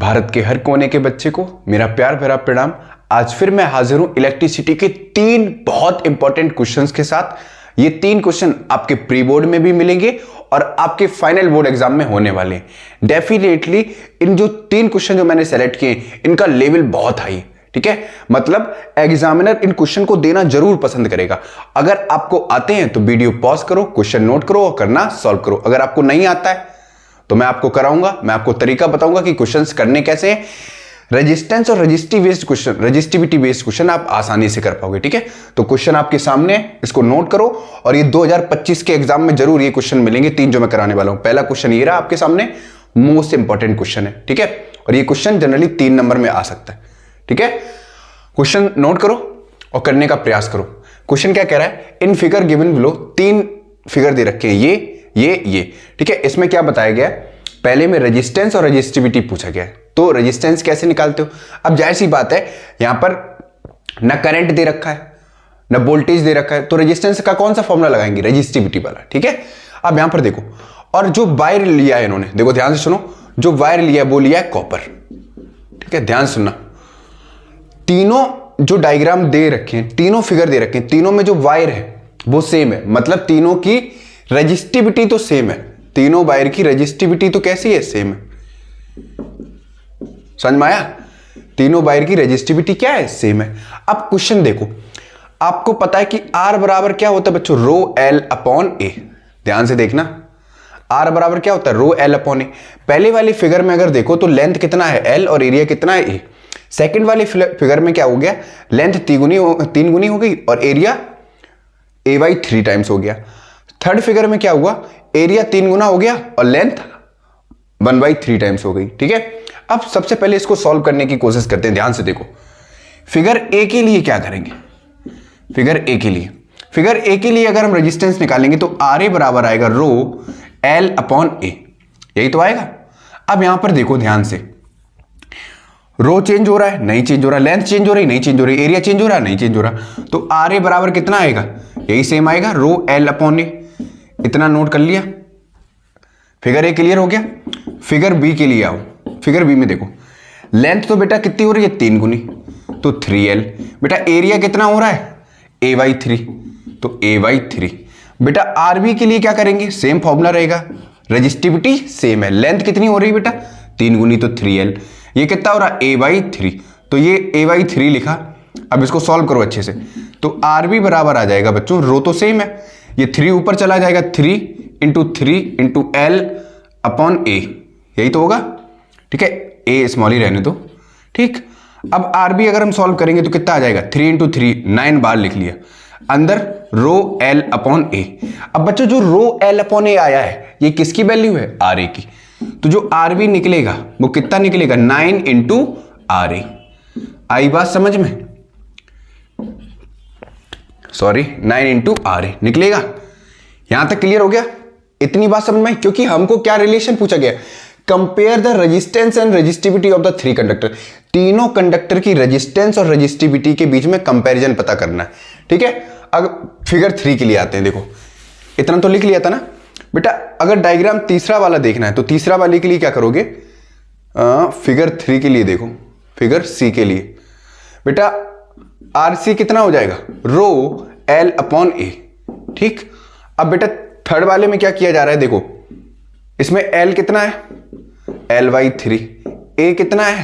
भारत के हर कोने के बच्चे को मेरा प्यार भरा प्रणाम। आज फिर मैं हाजिर हूं इलेक्ट्रिसिटी के 3 बहुत इंपॉर्टेंट क्वेश्चंस के साथ। ये 3 क्वेश्चन आपके प्री बोर्ड में भी मिलेंगे और आपके फाइनल बोर्ड एग्जाम में होने वाले हैं। डेफिनेटली इन जो 3 क्वेश्चन जो मैंने सेलेक्ट किए इनका लेवल बहुत हाई है, ठीक है। मतलब एग्जामिनर इन क्वेश्चन को देना जरूर पसंद करेगा। अगर आपको आते हैं तो वीडियो पॉज करो, क्वेश्चन नोट करो और करना सॉल्व करो। अगर आपको नहीं आता है तो मैं आपको कराऊंगा, मैं आपको तरीका बताऊंगा कि क्वेश्चंस करने कैसे हैं। रेजिस्टेंस और रजिस्टिविटी बेस्ड क्वेश्चन आप आसानी से कर पाओगे, ठीक है। तो क्वेश्चन आपके सामने है, इसको नोट करो और ये 2025 के एग्जाम में जरूर ये क्वेश्चन मिलेंगे 3 जो मैं कराने वाला हूं। पहला क्वेश्चन ये रहा आपके सामने, मोस्ट इंपॉर्टेंट क्वेश्चन है, ठीक है। और ये क्वेश्चन जनरली 3 नंबर में आ सकता है, ठीक है। क्वेश्चन नोट करो और करने का प्रयास करो। क्वेश्चन क्या कह रहा है, in figure given below 3 figure दे रखे हैं, ये, ठीक है। इसमें क्या बताया गया है, पहले में रेजिस्टेंस और रजिस्टिविटी पूछा गया है। तो रेजिस्टेंस कैसे निकालते हो। अब जाहिर सी बात है, यहां पर ना करंट दे रखा है ना वोल्टेज दे रखा है, तो रेजिस्टेंस का कौन सा फॉर्मूला लगाएंगे, रजिस्टिविटी वाला, ठीक है। अब यहां पर देखो, और जो वायर लिया है इन्होंने, देखो ध्यान से सुनो, जो वायर लिया है वो लिया है कॉपर, ठीक है। ध्यान सुनना, तीनों जो डायग्राम दे रखे हैं, तीनों फिगर दे रखे हैं, तीनों में जो वायर है वो सेम है। मतलब तीनों की रजिस्टिविटी तो सेम है, तीनों वायर की रजिस्टिविटी तो कैसी है, सेम है। समझ में आया, तीनों वायर की रजिस्टिविटी क्या है, सेम है। अब क्वेश्चन देखो, आपको पता है कि R बराबर क्या होता है बच्चों, रो एल अपॉन ए। ध्यान से देखना, R बराबर क्या होता है, रो एल अपॉन ए। पहले वाली फिगर में अगर देखो तो लेंथ कितना है L और एरिया कितना है A। सेकंड वाली फिगर में क्या हो गया, लेंथ 3 गुनी हो गई और एरिया A/3 टाइम्स हो गया। थर्ड फिगर में क्या हुआ, एरिया 3 गुना हो गया और लेंथ 1/3 टाइम्स हो गई, ठीक है। अब सबसे पहले इसको सॉल्व करने की कोशिश करते हैं। ध्यान से देखो, फिगर ए के लिए क्या करेंगे, फिगर ए के लिए अगर हम रेजिस्टेंस निकालेंगे तो RA बराबर आएगा रो एल अपॉन ए, यही तो आएगा। अब यहां पर देखो ध्यान से, रो चेंज हो रहा है, नहीं चेंज हो रहा, लेंथ चेंज हो रही, नहीं चेंज हो रही, एरिया चेंज हो रहा है, नहीं चेंज हो रहा, तो RA बराबर कितना आएगा, यही सेम आएगा, रो एल अपॉन ए। इतना नोट कर लिया, फिगर ए क्लियर हो गया। फिगर बी के लिए आओ, फिगर बी में देखो, लेंथ तो बेटा कितनी हो रही है, 3 गुनी, तो 3L। बेटा एरिया कितना हो रहा है, A/3, तो A/3। बेटा आरबी के लिए क्या करेंगे, सेम फॉर्मूला रहेगा, रजिस्टिविटी सेम है, लेंथ कितनी हो रही है बेटा, 3 गुनी, तो 3L। ये कितना हो रहा है, A/3, तो ये A/3 लिखा। अब इसको सॉल्व करो अच्छे से, तो आरबी बराबर आ जाएगा बच्चों, रो तो सेम है, ये 3 ऊपर चला जाएगा, 3 × L अपॉन ए, यही तो होगा, ठीक है। ए स्मॉल ही रहने दो, ठीक। अब आरबी अगर हम सॉल्व करेंगे तो कितना आ जाएगा, 3 × 3, 9 बार लिख लिया, अंदर रो एल अपॉन ए। अब बच्चों जो रो एल अपॉन ए आया है ये किसकी वैल्यू है, RA की, तो जो आरबी निकलेगा वो कितना निकलेगा, 9 × RA। आई बात समझ में, सॉरी 9 × RA निकलेगा। यहां तक क्लियर हो गया, इतनी बात समझ में। क्योंकि हमको क्या रिलेशन पूछा गया, compare the resistance and resistivity of the 3 conductor. तीनों कंडक्टर की रेजिस्टेंस और रजिस्टिविटी के बीच में कंपैरिजन पता करना है, ठीक है। अब फिगर 3 के लिए आते हैं। देखो इतना तो लिख लिया था ना बेटा। अगर डायग्राम तीसरा वाला देखना है तो तीसरा वाले के लिए क्या करोगे, फिगर 3 के लिए देखो, फिगर सी के लिए बेटा RC कितना हो जाएगा, रो एल अपॉन ए, ठीक। अब बेटा थर्ड वाले में क्या किया जा रहा है, देखो इसमें L कितना है, L/3, A कितना है,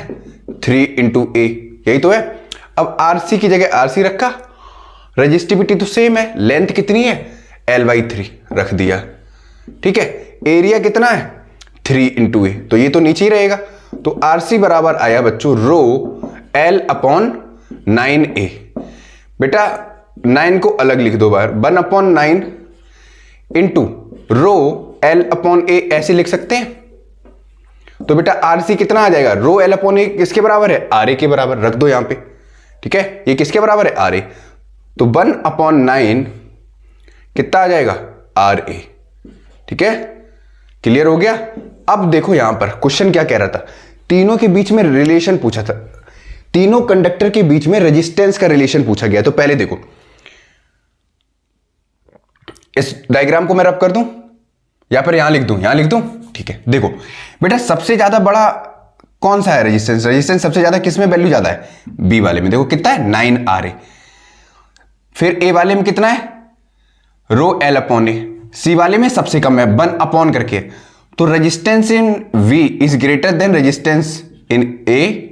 3 × A, यही तो है। अब RC की जगह RC रखा, रजिस्टिविटी तो सेम है, लेंथ कितनी है, L/3 रख दिया, ठीक है। एरिया कितना है, 3 × A, तो ये तो नीचे ही रहेगा, तो RC बराबर आया बच्चों रो L अपॉन 9A। बेटा 9 को अलग लिख दो बार, 1/9 इंटू रो एल अपॉन ए, ऐसे लिख सकते हैं। तो बेटा RC कितना आ जाएगा, रो एल अपॉन ए किसके बराबर है, RA के बराबर, रख दो यहां पे, ठीक है। ये किसके बराबर है, RA, तो 1/9 कितना आ जाएगा, RA, ठीक है। क्लियर हो गया। अब देखो यहां पर क्वेश्चन क्या कह रहा था, तीनों के बीच में रिलेशन पूछा था, तीनों कंडक्टर के बीच में रेजिस्टेंस का रिलेशन पूछा गया। तो पहले देखो, इस डायग्राम को मैं रब कर दूं या फिर यहां लिख दूं, ठीक है। देखो बेटा सबसे ज्यादा बड़ा कौन सा है रेजिस्टेंस? रेजिस्टेंस सबसे ज्यादा किस में वैल्यू ज्यादा है? बी वाले में। देखो कितना है 9 RA। फिर ए वाले में कितना है? रो एल अपॉन ए। सी वाले में सबसे कम है 1 अपॉन करके। तो resistance in B is greater than resistance in A.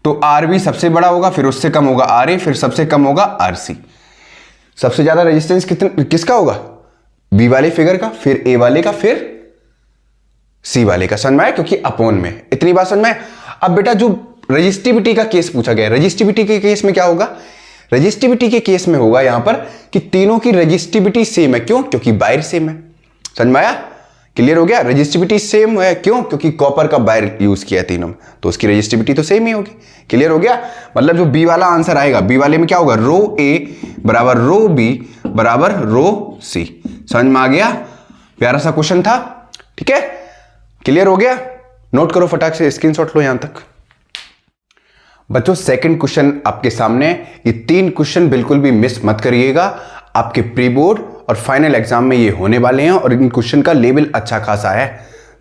तो आर बी सबसे बड़ा होगा, फिर उससे कम होगा आर ए, फिर सबसे कम होगा आर सी। सबसे ज्यादा रेजिस्टेंस किसका होगा? बी वाले फिगर का, फिर ए वाले का, फिर सी वाले का। समझ में आया? क्योंकि अपॉन में। इतनी बात समझ में आया? अब बेटा जो रजिस्टिविटी का केस पूछा गया, रजिस्टिविटी के केस में क्या होगा? रजिस्टिविटी के केस में होगा यहां पर कि तीनों की रजिस्टिविटी सेम है। क्यों? क्योंकि वायर सेम है। समझ में आया? क्लियर हो गया? रजिस्टिविटी सेम है क्यों? क्योंकि कॉपर का वायर यूज किया है तीनों में, तो उसकी रजिस्टिविटी तो सेम ही होगी। क्लियर हो गया? मतलब जो बी वाला आंसर आएगा, बी वाले में क्या होगा? रो ए बराबर रो बी बराबर रो सी। समझ में आ गया? प्यारा सा क्वेश्चन था। ठीक है, क्लियर हो गया? नोट करो फटाक से, स्क्रीनशॉट लो यहां तक। बच्चों सेकंड क्वेश्चन आपके सामने। ये 3 क्वेश्चन बिल्कुल भी मिस मत करिएगा। आपके प्री बोर्ड और फाइनल एग्जाम में ये होने वाले हैं और इन क्वेश्चन का लेवल अच्छा खासा है,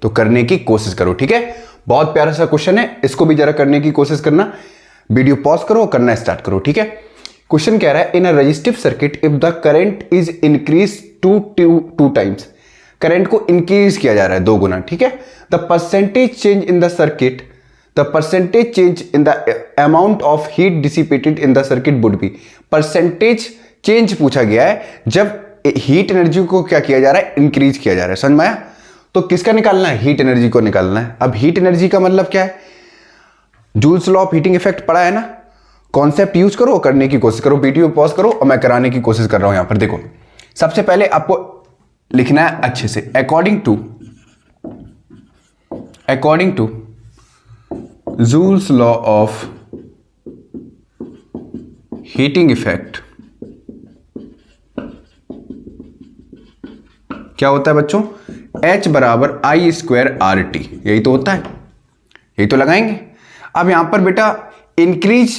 तो करने की कोशिश करो। ठीक है, बहुत प्यारा सा क्वेश्चन है, इसको भी जरा करने की कोशिश करना। वीडियो पॉज करो और करना स्टार्ट करो। ठीक है, क्वेश्चन कह रहा है in a resistive circuit if the current is increase two times. Current को इंक्रीज किया जा रहा है 2 गुना। ठीक है, the percentage change in the circuit, the percentage change in the amount of heat dissipated in the circuit would be. Percentage change पूछा गया है जब हीट एनर्जी को क्या किया जा रहा है? इंक्रीज किया जा रहा है। समझ में आया? तो किसका निकालना है? हीट एनर्जी को निकालना है। अब हीट एनर्जी का मतलब क्या है? Joules law of heating effect पढ़ा है ना? कॉन्सेप्ट यूज करो, करने की कोशिश करो। वीडियो पॉज करो और मैं कराने की कोशिश कर रहा हूं। यहां पर देखो, सबसे पहले आपको लिखना है अच्छे से, according to Joule's law of heating effect क्या होता है बच्चों? H बराबर आई स्क्वायर आर टी। यही तो होता है, यही तो लगाएंगे। अब यहां पर बेटा इंक्रीज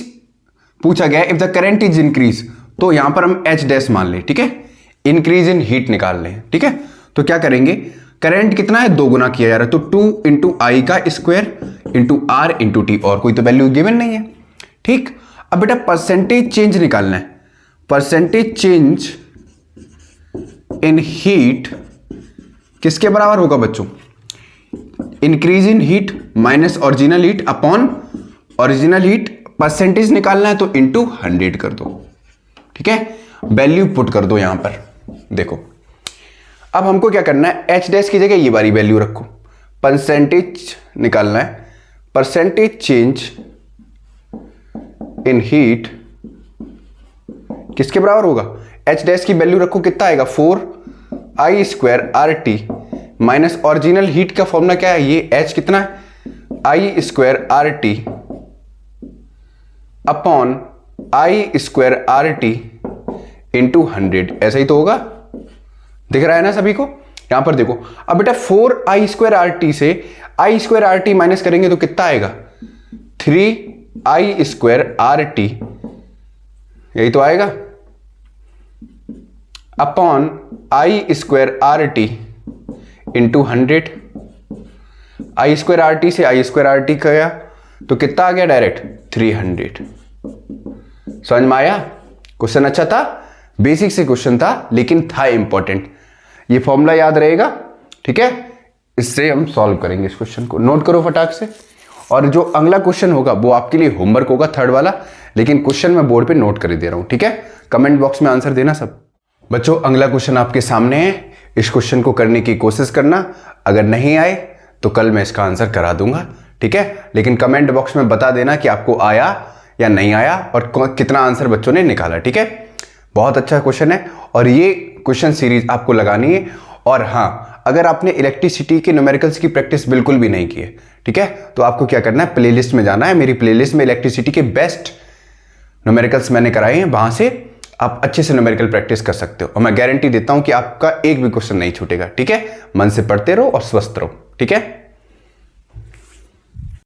पूछा गया, if the current is increase, तो यहां पर हम H डैश मान लें। ठीक है, इंक्रीज इन हीट निकाल लें। ठीक है, तो क्या करेंगे? करंट कितना है? 2 गुना किया जा रहा है, तो 2 इंटू आई का square into R into T, और कोई तो वैल्यू गिवन नहीं है। ठीक, अब बेटा परसेंटेज चेंज निकालना है। परसेंटेज चेंज इन हीट किसके बराबर होगा बच्चों? Increase in heat minus original heat upon original heat. Percentage निकालना है तो इंटू 100 कर दो। ठीक है, वैल्यू पुट कर दो यहां पर। देखो अब हमको क्या करना है? एच डैश की जगह ये वाली वैल्यू रखो। परसेंटेज निकालना है, परसेंटेज चेंज इन हीट किसके बराबर होगा? एच डैश की वैल्यू रखो, कितना आएगा? 4 I square R T minus original heat का फॉर्मूला क्या है? ये एच कितना है? I square R T upon I square R T into 100। ऐसा ही तो होगा, दिख रहा है ना सभी को? यहां पर देखो, अब बेटा 4 आई स्क्वायर आर टी से आई स्क्वायर आर टी माइनस करेंगे तो कितना आएगा? 3 आई स्क्वायर आर टी, यही तो आएगा, upon I square R T into 100। I square R T से आई स्क्वायर आर टी गया तो कितना आ गया? डायरेक्ट 300। समझ में आया? क्वेश्चन अच्छा था, बेसिक से क्वेश्चन था, लेकिन था इंपॉर्टेंट। ये फॉर्मूला याद रहेगा। ठीक है, इससे हम सॉल्व करेंगे इस क्वेश्चन को। नोट करो फटाक से। और जो अगला क्वेश्चन होगा वो आपके लिए होमवर्क होगा, 3rd वाला, लेकिन क्वेश्चन मैं बोर्ड पे नोट कर दे रहा हूं। ठीक है, कमेंट बॉक्स में आंसर देना सब। बच्चों अगला क्वेश्चन आपके सामने है, इस क्वेश्चन को करने की कोशिश करना। अगर नहीं आए तो कल मैं इसका आंसर करा दूंगा। ठीक है, लेकिन कमेंट बॉक्स में बता देना कि आपको आया या नहीं आया और कितना आंसर बच्चों ने निकाला। ठीक है, बहुत अच्छा क्वेश्चन है और ये क्वेश्चन सीरीज आपको लगानी है। और हाँ, अगर आपने इलेक्ट्रिसिटी के न्यूमेरिकल्स की प्रैक्टिस बिल्कुल भी नहीं की है, ठीक है, तो आपको क्या करना है? प्लेलिस्ट में जाना है। मेरी प्लेलिस्ट में इलेक्ट्रिसिटी के बेस्ट न्यूमेरिकल्स मैंने कराए हैं, वहां से आप अच्छे से न्यूमेरिकल प्रैक्टिस कर सकते हो और मैं गारंटी देता हूं कि आपका एक भी क्वेश्चन नहीं छूटेगा। ठीक है, मन से पढ़ते रहो और स्वस्थ रहो। ठीक है।